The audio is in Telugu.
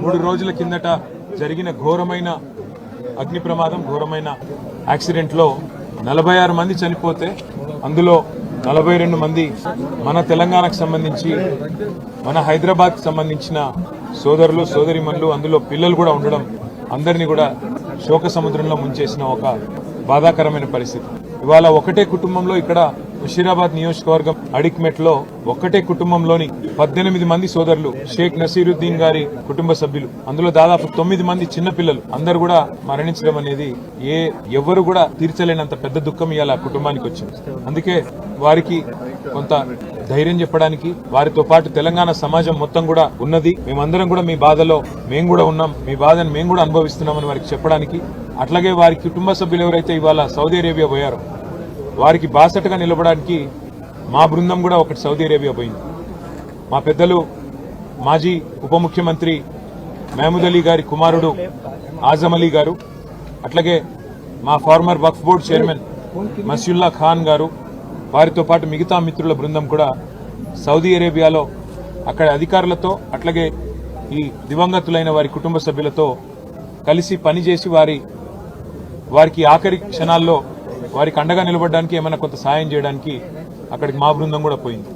3 రోజుల కిందట జరిగిన ఘోరమైన అగ్ని ప్రమాదం, ఘోరమైన యాక్సిడెంట్ లో 46 మంది చనిపోతే అందులో 42 మంది మన తెలంగాణకు సంబంధించి, మన హైదరాబాద్ కి సంబంధించిన సోదరులు సోదరిమణులు, అందులో పిల్లలు కూడా ఉండడం అందరినీ కూడా శోక సముద్రంలో ముంచేసిన ఒక బాధాకరమైన పరిస్థితి. ఇవాళ ఒకటే కుటుంబంలో ఇక్కడ ముషీరాబాద్ నియోజకవర్గం అడిక్మెట్లో ఒకటే కుటుంబంలోని 18 మంది సోదరులు, షేక్ నసీరుద్దీన్ గారి కుటుంబ సభ్యులు, అందులో దాదాపు 9 మంది చిన్నపిల్లలు అందరూ కూడా మరణించడం అనేది ఎవరు కూడా తీర్చలేనంత పెద్ద దుఃఖం ఇవాళ కుటుంబానికి వచ్చింది. అందుకే వారికి కొంత ధైర్యం చెప్పడానికి, వారితో పాటు తెలంగాణ సమాజం మొత్తం కూడా ఉన్నది, మేమందరం కూడా మీ బాధలో మేము కూడా ఉన్నాం, మీ బాధను మేము కూడా అనుభవిస్తున్నామని వారికి చెప్పడానికి, అట్లాగే వారి కుటుంబ సభ్యులు ఎవరైతే ఇవాళ సౌదీ అరేబియా పోయారో వారికి బాసటగా నిలబడడానికి మా బృందం కూడా ఒకటి సౌదీ అరేబియా పోయింది. మా పెద్దలు మాజీ ఉప ముఖ్యమంత్రి మహమూద్ అలీ గారి కుమారుడు ఆజం అలీ గారు, అట్లాగే మా ఫార్మర్ వక్ఫ్ బోర్డు చైర్మన్ మసియుల్లా ఖాన్ గారు, వారితో పాటు మిగతా మిత్రుల బృందం కూడా సౌదీ అరేబియాలో అక్కడ అధికారులతో, అట్లాగే ఈ దివంగతులైన వారి కుటుంబ సభ్యులతో కలిసి పనిచేసి వారికి ఆఖరి క్షణాల్లో వారికి అండగా నిలబడడానికి, ఏమైనా కొంత సాయం చేయడానికి అక్కడికి మా బృందం కూడా పోయింది.